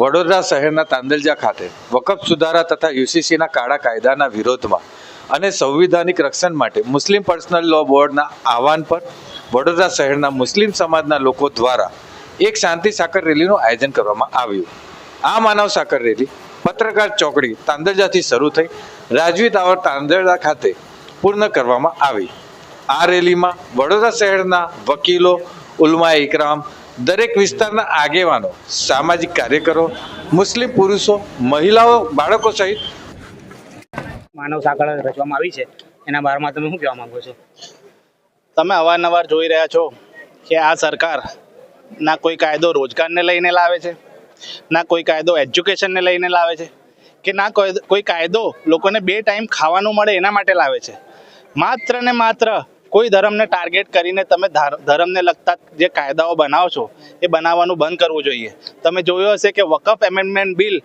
વડોદરા શહેરના તાંદલજા ખાતે વકફ સુધારા તથા યુસીસીના કાળા કાયદાના વિરોધમાં અને સંવિધાનિક રક્ષણ માટે મુસ્લિમ પર્સનલ લો બોર્ડના આહવાન પર વડોદરા શહેરના મુસ્લિમ સમાજના લોકો દ્વારા એક શાંતિ સાકર રેલીનું આયોજન કરવામાં આવ્યું. આ માનવ સાકર રેલી પત્રકાર ચોકડી તાંદલજાથી શરૂ થઈ રાજવી ટાવર તાંદલજા ખાતે પૂર્ણ કરવામાં આવી. આ રેલીમાં વડોદરા શહેરના વકીલો, ઉલમાએ ઇકરામ, દરેક વિસ્તારના આગેવાનો, સામાજિક કાર્યકરો, મુસ્લિમ પુરુષો, મહિલાઓ, બાળકો સહિત માનવ સાંકળ રચવામાં આવી છે. એના બારમાં તમે શું કહેવા માંગો છો? તમે અવારનવાર જોઈ રહ્યા છો કે આ સરકાર ના કોઈ કાયદો રોજગારને લઈને લાવે છે, ના કોઈ કાયદો એજ્યુકેશનને લઈને લાવે છે, કે ના કોઈ કાયદો લોકોને 2 ટાઈમ ખાવાનું મળે એના માટે લાવે છે. માત્ર ને માત્ર કોઈ ધર્મને ટાર્ગેટ કરીને તમે ધર્મને લગતા જે કાયદાઓ બનાવો છો એ બનાવવાનું બંધ કરવું જોઈએ. તમે જોયું હશે કે વકફ એમેન્ડમેન્ટ બિલ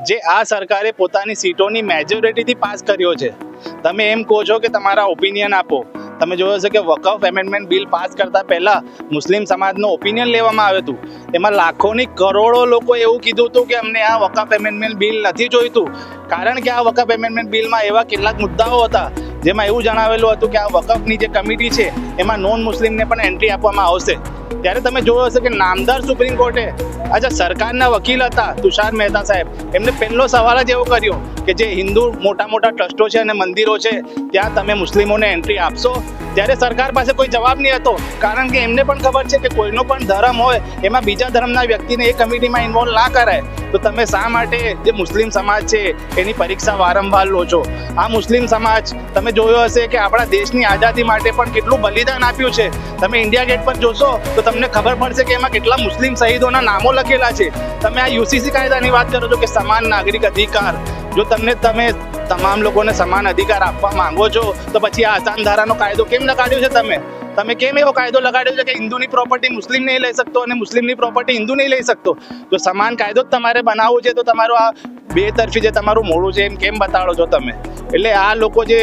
જે આ સરકારે પોતાની સીટોની મેજોરિટીથી પાસ કર્યો છે. તમે એમ કહો છો કે તમારા ઓપિનિયન આપો. તમે જોયું હશે કે વકફ એમેન્ડમેન્ટ બિલ પાસ કરતા પહેલા મુસ્લિમ સમાજનો ઓપિનિયન લેવામાં આવ્યું હતું. એમાં લાખોની કરોડો લોકો એવું કીધું હતું કે અમને આ વકફ એમેન્ડમેન્ટ બિલ નથી જોઈતું, કારણ કે આ વકફ એમેન્ડમેન્ટ બિલમાં એવા કેટલાક મુદ્દાઓ હતા જેમાં એવું જણાવેલું હતું કે આ વકફની જે કમિટી છે એમાં નોન મુસ્લિમને પણ એન્ટ્રી આપવામાં આવશે. ત્યારે તમે જોયું હશે કે નામદાર સુપ્રીમ કોર્ટે આજે સરકારના વકીલ હતા તુષાર મહેતા સાહેબ, એમને પહેલો સવાલ જ એવો કર્યો કે જે હિન્દુ મોટા મોટા ટ્રસ્ટો છે અને મંદિરો છે ત્યાં તમે મુસ્લિમોને એન્ટ્રી આપશો? ત્યારે સરકાર પાસે કોઈ જવાબ નહીં હતો, કારણ કે એમને પણ ખબર છે કે કોઈનો પણ ધર્મ હોય એમાં બીજા ધર્મના વ્યક્તિને એ કમિટીમાં ઇન્વોલ્વ ના કરાય. તો તમે શા માટે જે મુસ્લિમ સમાજ છે એની પરીક્ષા વારંવાર લો છો? આ મુસ્લિમ સમાજ તમે જોયો હશે કે આપણા દેશની આઝાદી માટે પણ કેટલું બલિદાન આપ્યું છે. તમે ઇન્ડિયા ગેટ પર જોશો તો તમને ખબર પડશે કે એમાં કેટલા મુસ્લિમ શહીદોના નામો લખેલા છે. તમે આ યુસીસી કાયદાની વાત કરો છો કે સમાન નાગરિક અધિકાર, જો તમે તમામ લોકોને સમાન અધિકાર આપવા માંગો છો તો પછી આ આસાન ધારાનો કાયદો કેમ લગાડ્યો છે? તમે કેમ એવો કાયદો લગાડ્યો છે કે હિન્દુની પ્રોપર્ટી મુસ્લિમ નહીં લઈ શકતો અને મુસ્લિમની પ્રોપર્ટી હિન્દુ નહીં લઈ શકતો? જો સમાન કાયદો જ તમારે બનાવવો છે તો તમારું આ બેતરફી જે તમારું મોડું છે એમ કેમ બતાડો છો તમે? એટલે આ લોકો જે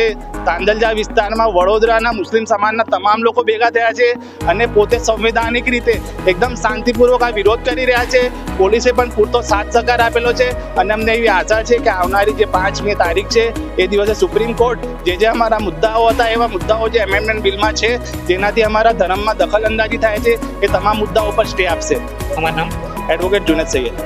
તાંદલજા વિસ્તારમાં વડોદરાના મુસ્લિમ સમાજના તમામ લોકો ભેગા થયા છે અને પોતે સંવૈધાનિક રીતે એકદમ શાંતિપૂર્વક આ વિરોધ કરી રહ્યા છે. પોલીસે પણ પૂરતો સાથ સહકાર આપેલો છે અને અમને એવી આશા છે કે આવનારી જે 5મી તારીખ છે એ દિવસે સુપ્રીમ કોર્ટ જે અમારા મુદ્દાઓ હતા એવા મુદ્દાઓ જે એમેન્ડમેન્ટ બિલમાં છે જેનાથી અમારા ધર્મમાં દખલ અંદાજી થાય છે એ તમામ મુદ્દાઓ પર સ્ટે આપશે. અમારું નામ એડવોકેટ જુનેદ સૈયદ.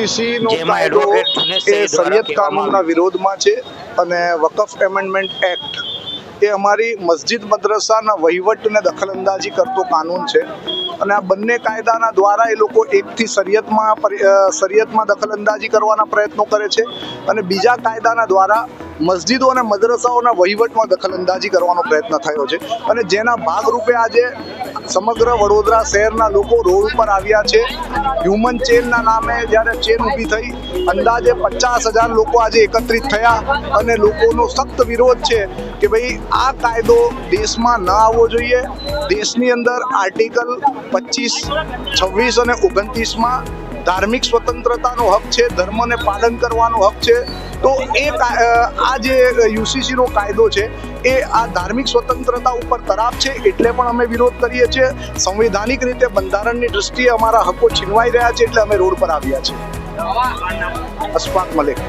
યુસીસી નો જેમાં કાયદો એડવોકેટ જુનેદ એ સૈયદ દ્વારા શરિયત કહેવામાં કાનૂનના આવ્યું. વિરોધમાં છે અને વકફ એમેન્ડમેન્ટ એક્ટ એ અમારી મસ્જિદ મદ્રસાના વહીવટને દખલઅંદાજી કરતો કાનૂન છે અને આ બંને કાયદાના દ્વારા એ લોકો એકથી શરિયતમાં દખલઅંદાજી કરવાના પ્રયત્નો કરે છે અને બીજા કાયદાના દ્વારા મસ્જિદો અને મદ્રસાઓના વહીવટમાં દખલઅંદાજી કરવાનો પ્રયત્ન થયો છે અને જેના ભાગરૂપે આજે સમગ્ર વડોદરા શહેરના લોકો રોડ ઉપર આવ્યા છે. હ્યુમન ચેનના નામે જ્યારે ચેન ઊભી થઈ અંદાજે 50,000 લોકો આજે એકત્રિત થયા અને લોકોનો સખ્ત વિરોધ છે કે ભાઈ આ કાયદો દેશમાં ન આવવો જોઈએ. દેશની અંદર આર્ટિકલ 25, 26 અને 29માં ધાર્મિક સ્વતંત્રતાનો હક છે, ધર્મને પાલન કરવાનો હક છે. તો આ જે યુસીસીનો કાયદો છે એ આ ધાર્મિક સ્વતંત્રતા ઉપર તરાપ છે, એટલે પણ અમે વિરોધ કરીએ છીએ. સંવૈધાનિક રીતે બંધારણની દ્રષ્ટિએ અમારા હકો છીનવાઈ રહ્યા છે એટલે અમે રોડ પર આવ્યા છીએ. અશફાક મલિક.